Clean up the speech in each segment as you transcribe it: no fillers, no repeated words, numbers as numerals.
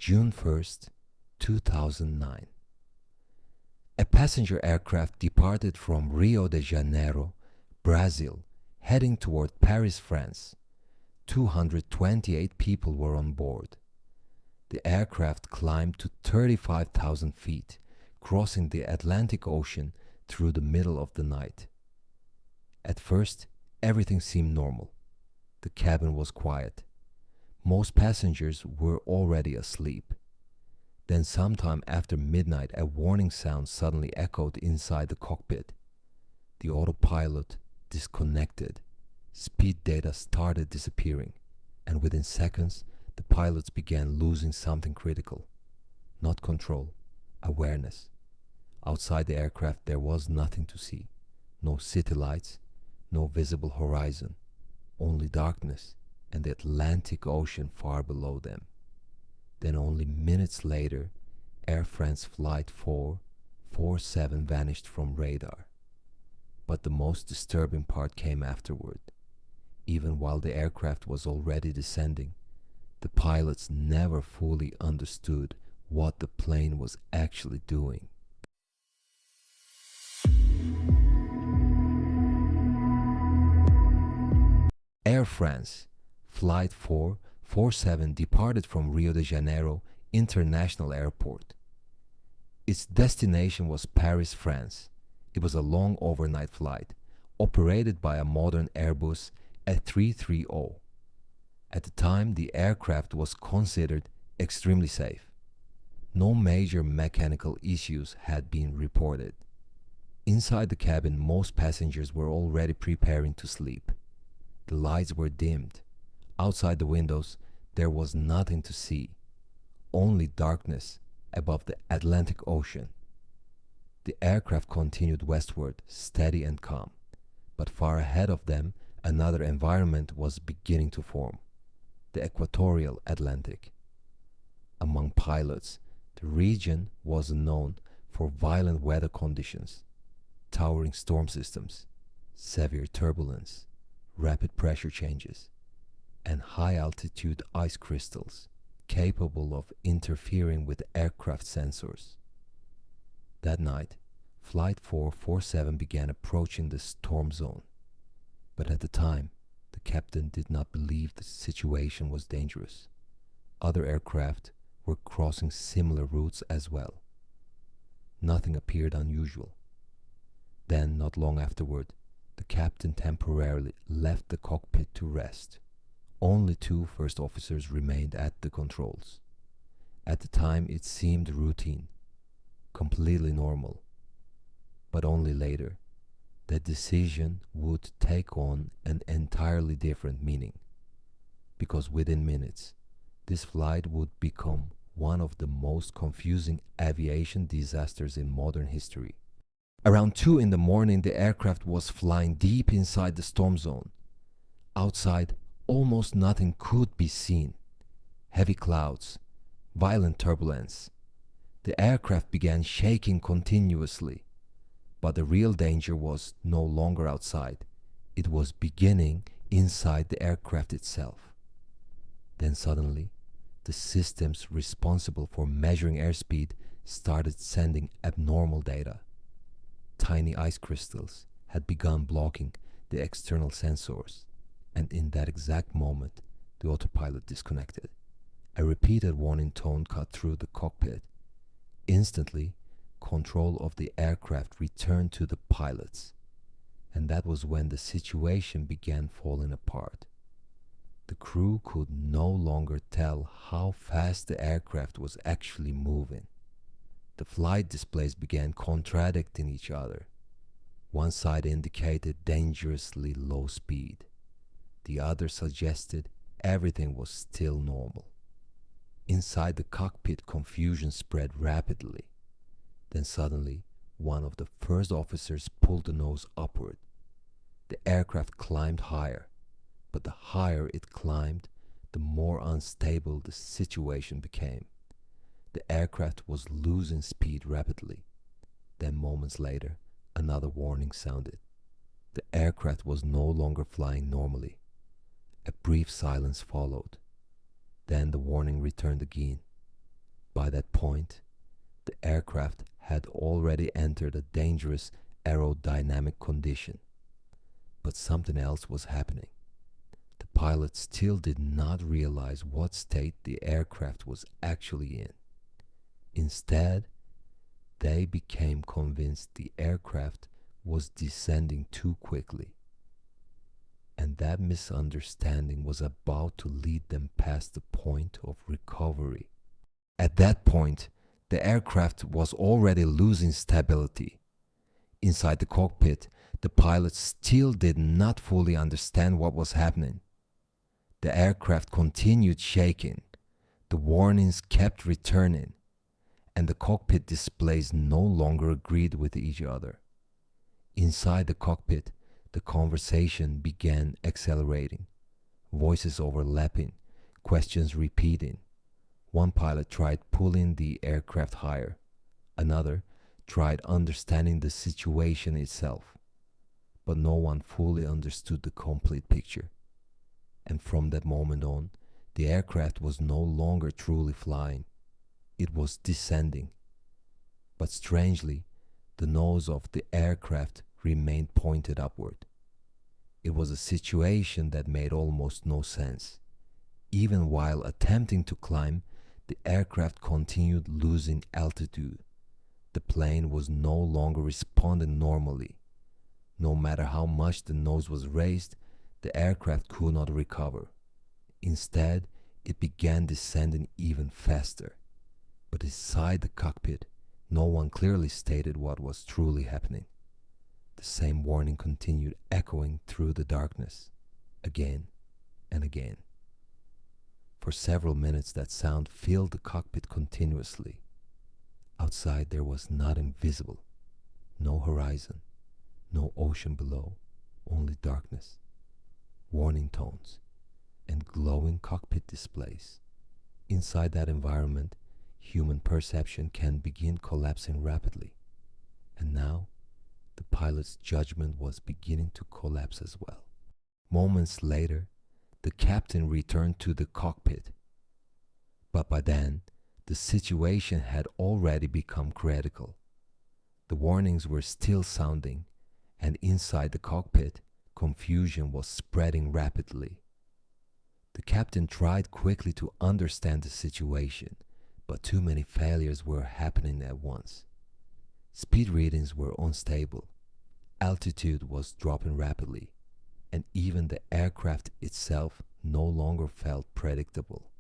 June 1st, 2009. A passenger aircraft departed from Rio de Janeiro, Brazil, heading toward Paris, France. 228 people were on board. The aircraft climbed to 35,000 feet, crossing the Atlantic Ocean through the middle of the night. At first, everything seemed normal. The cabin was quiet. Most passengers were already asleep. Then sometime after midnight, a warning sound suddenly echoed inside the cockpit. The autopilot disconnected. Speed data started disappearing, and within seconds, the pilots began losing something critical. Not control, awareness. Outside the aircraft there was nothing to see. No city lights, no visible horizon, only darkness and the Atlantic Ocean far below them. Then only minutes later, Air France Flight 447 vanished from radar. But the most disturbing part came afterward. Even while the aircraft was already descending, the pilots never fully understood what the plane was actually doing. Air France Flight 447 departed from Rio de Janeiro International Airport. Its destination was Paris, France. It was a long overnight flight, operated by a modern Airbus A330. At the time, the aircraft was considered extremely safe. No major mechanical issues had been reported. Inside the cabin, most passengers were already preparing to sleep. The lights were dimmed. Outside the windows, there was nothing to see, only darkness above the Atlantic Ocean. The aircraft continued westward, steady and calm, but far ahead of them, another environment was beginning to form, the equatorial Atlantic. Among pilots, the region was known for violent weather conditions, towering storm systems, severe turbulence, rapid pressure changes, and high-altitude ice crystals capable of interfering with aircraft sensors. That night, Flight 447 began approaching the storm zone, but at the time, the captain did not believe the situation was dangerous. Other aircraft were crossing similar routes as well. Nothing appeared unusual. Then, not long afterward, the captain temporarily left the cockpit to rest. Only 2 first officers remained at the controls. At the time, it seemed routine, completely normal. But only later, the decision would take on an entirely different meaning. Because within minutes, this flight would become one of the most confusing aviation disasters in modern history. Around 2 in the morning, the aircraft was flying deep inside the storm zone. Outside, almost nothing could be seen. Heavy clouds, violent turbulence. The aircraft began shaking continuously. But the real danger was no longer outside. It was beginning inside the aircraft itself. Then suddenly, the systems responsible for measuring airspeed started sending abnormal data. Tiny ice crystals had begun blocking the external sensors, and in that exact moment, the autopilot disconnected. A repeated warning tone cut through the cockpit. Instantly, control of the aircraft returned to the pilots, and that was when the situation began falling apart. The crew could no longer tell how fast the aircraft was actually moving. The flight displays began contradicting each other. One side indicated dangerously low speed. The other suggested everything was still normal. Inside the cockpit, confusion spread rapidly. Then suddenly, one of the first officers pulled the nose upward. The aircraft climbed higher, but the higher it climbed, the more unstable the situation became. The aircraft was losing speed rapidly. Then moments later, another warning sounded. The aircraft was no longer flying normally. A brief silence followed. Then the warning returned again. By that point, the aircraft had already entered a dangerous aerodynamic condition. But something else was happening. The pilots still did not realize what state the aircraft was actually in. Instead, they became convinced the aircraft was descending too quickly, and that misunderstanding was about to lead them past the point of recovery. At that point, the aircraft was already losing stability. Inside the cockpit, the pilots still did not fully understand what was happening. The aircraft continued shaking, the warnings kept returning, and the cockpit displays no longer agreed with each other. Inside the cockpit, the conversation began accelerating, voices overlapping, questions repeating. One pilot tried pulling the aircraft higher. Another tried understanding the situation itself. But no one fully understood the complete picture. And from that moment on, the aircraft was no longer truly flying. It was descending. But strangely, the nose of the aircraft remained pointed upward. It was a situation that made almost no sense. Even while attempting to climb, the aircraft continued losing altitude. The plane was no longer responding normally. No matter how much the nose was raised, the aircraft could not recover. Instead, it began descending even faster. But inside the cockpit, no one clearly stated what was truly happening. The same warning continued echoing through the darkness, again and again. For several minutes, that sound filled the cockpit continuously. Outside, there was nothing visible. No horizon, no ocean below, only darkness, warning tones, and glowing cockpit displays. Inside that environment, human perception can begin collapsing rapidly. And now, the pilot's judgment was beginning to collapse as well. Moments later, the captain returned to the cockpit. But by then, the situation had already become critical. The warnings were still sounding, and inside the cockpit, confusion was spreading rapidly. The captain tried quickly to understand the situation, but too many failures were happening at once. Speed readings were unstable, altitude was dropping rapidly, and even the aircraft itself no longer felt predictable.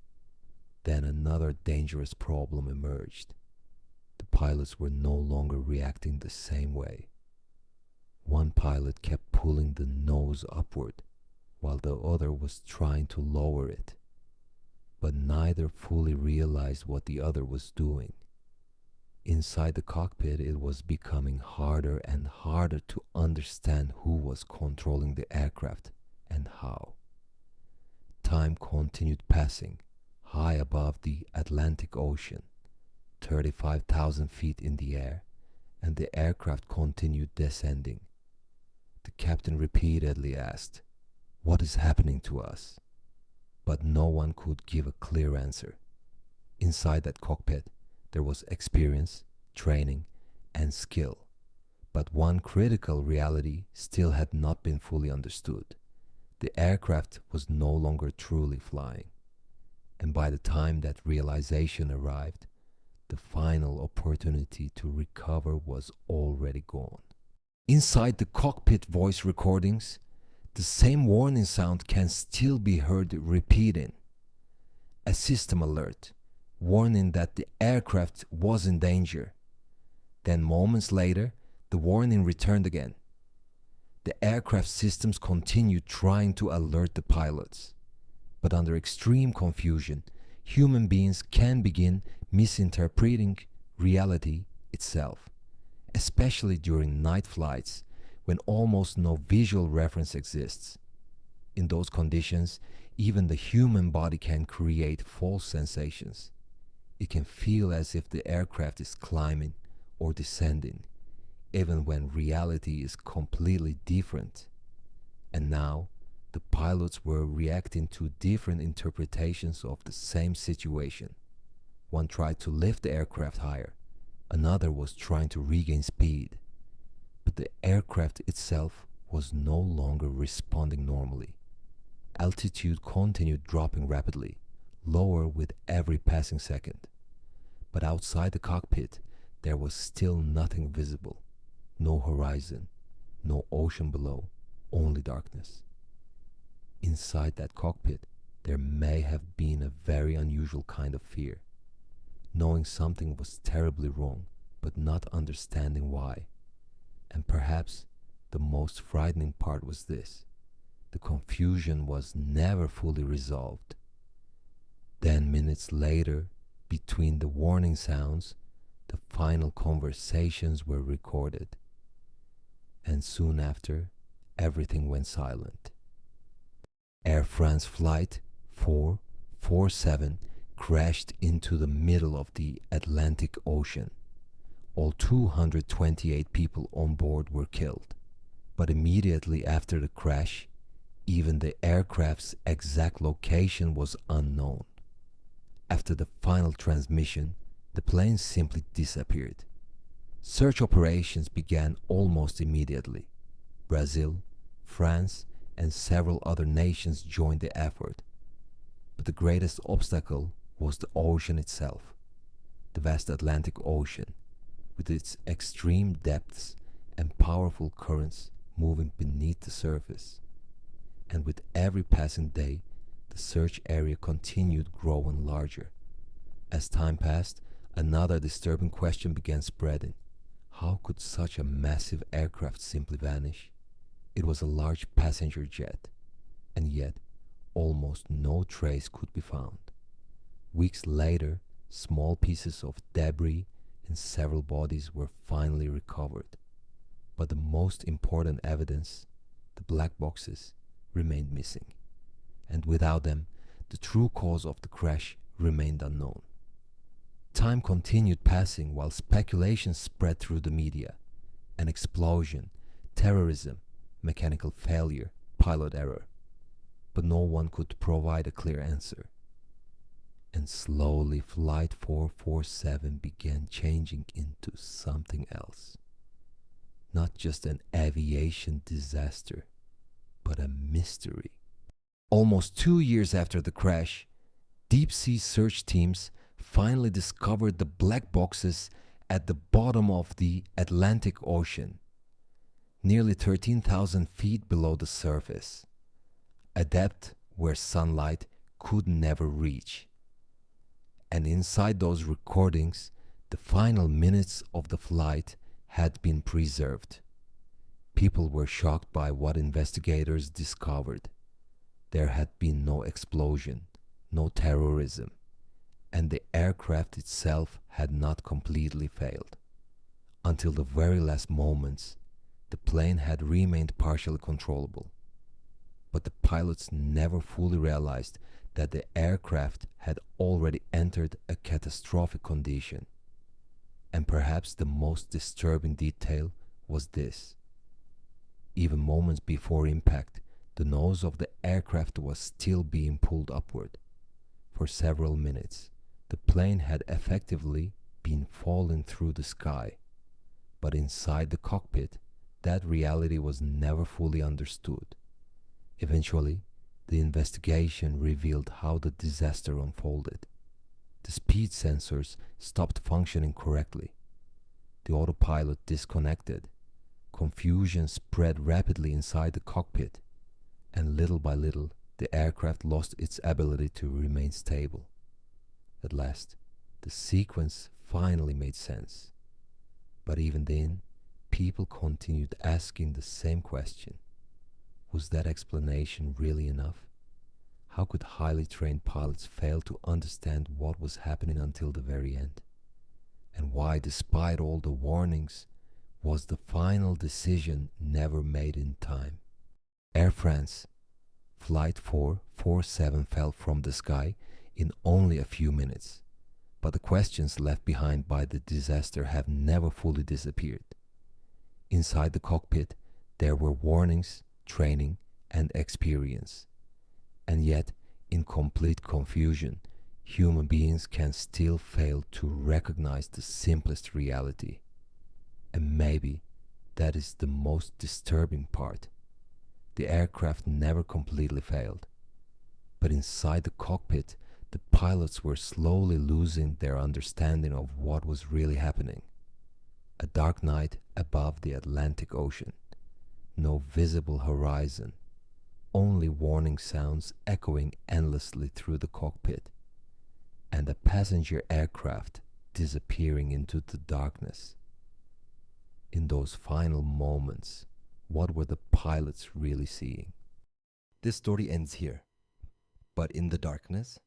Then another dangerous problem emerged. The pilots were no longer reacting the same way. One pilot kept pulling the nose upward, while the other was trying to lower it. But neither fully realized what the other was doing. Inside the cockpit, it was becoming harder and harder to understand who was controlling the aircraft and how. Time continued passing, high above the Atlantic Ocean, 35,000 feet in the air, and the aircraft continued descending. The captain repeatedly asked, "What is happening to us?" But no one could give a clear answer. Inside that cockpit, there was experience, training, and skill. But one critical reality still had not been fully understood. The aircraft was no longer truly flying. And by the time that realization arrived, the final opportunity to recover was already gone. Inside the cockpit voice recordings, the same warning sound can still be heard repeating. A system alert, warning that the aircraft was in danger. Then moments later, the warning returned again. The aircraft systems continued trying to alert the pilots. But under extreme confusion, human beings can begin misinterpreting reality itself, especially during night flights when almost no visual reference exists. In those conditions, even the human body can create false sensations. It can feel as if the aircraft is climbing or descending, even when reality is completely different. And now, the pilots were reacting to different interpretations of the same situation. One tried to lift the aircraft higher. Another was trying to regain speed. But the aircraft itself was no longer responding normally. Altitude continued dropping rapidly, lower with every passing second. But outside the cockpit, there was still nothing visible. No horizon, no ocean below, only darkness. Inside that cockpit, there may have been a very unusual kind of fear. Knowing something was terribly wrong, but not understanding why. And perhaps the most frightening part was this: the confusion was never fully resolved. Then, minutes later, between the warning sounds, the final conversations were recorded. And soon after, everything went silent. Air France Flight 447 crashed into the middle of the Atlantic Ocean. All 228 people on board were killed. But immediately after the crash, even the aircraft's exact location was unknown. After the final transmission, the plane simply disappeared. Search operations began almost immediately. Brazil, France, and several other nations joined the effort. But the greatest obstacle was the ocean itself. The vast Atlantic Ocean, with its extreme depths and powerful currents moving beneath the surface. And with every passing day, the search area continued growing larger. As time passed, another disturbing question began spreading. How could such a massive aircraft simply vanish? It was a large passenger jet, and yet almost no trace could be found. Weeks later, small pieces of debris and several bodies were finally recovered. But the most important evidence, the black boxes, remained missing. And without them, the true cause of the crash remained unknown. Time continued passing while speculation spread through the media. An explosion, terrorism, mechanical failure, pilot error. But no one could provide a clear answer. And slowly Flight 447 began changing into something else. Not just an aviation disaster, but a mystery. Almost 2 years after the crash, deep-sea search teams finally discovered the black boxes at the bottom of the Atlantic Ocean, nearly 13,000 feet below the surface, a depth where sunlight could never reach. And inside those recordings, the final minutes of the flight had been preserved. People were shocked by what investigators discovered. There had been no explosion, no terrorism, and the aircraft itself had not completely failed. Until the very last moments, the plane had remained partially controllable. But the pilots never fully realized that the aircraft had already entered a catastrophic condition. And perhaps the most disturbing detail was this. Even moments before impact, the nose of the aircraft was still being pulled upward. For several minutes, the plane had effectively been falling through the sky. But inside the cockpit, that reality was never fully understood. Eventually, the investigation revealed how the disaster unfolded. The speed sensors stopped functioning correctly. The autopilot disconnected. Confusion spread rapidly inside the cockpit, and little by little, the aircraft lost its ability to remain stable. At last, the sequence finally made sense. But even then, people continued asking the same question. Was that explanation really enough? How could highly trained pilots fail to understand what was happening until the very end? And why, despite all the warnings, was the final decision never made in time? Air France Flight 447 fell from the sky in only a few minutes, but the questions left behind by the disaster have never fully disappeared. Inside the cockpit, there were warnings, training, and experience. And yet, in complete confusion, human beings can still fail to recognize the simplest reality. And maybe that is the most disturbing part. The aircraft never completely failed. But inside the cockpit, the pilots were slowly losing their understanding of what was really happening. A dark night above the Atlantic Ocean. No visible horizon. Only warning sounds echoing endlessly through the cockpit. And a passenger aircraft disappearing into the darkness. In those final moments, what were the pilots really seeing? This story ends here. But in the darkness,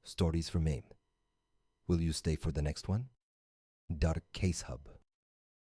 stories remain. Will you stay for the next one? Dark Case Hub.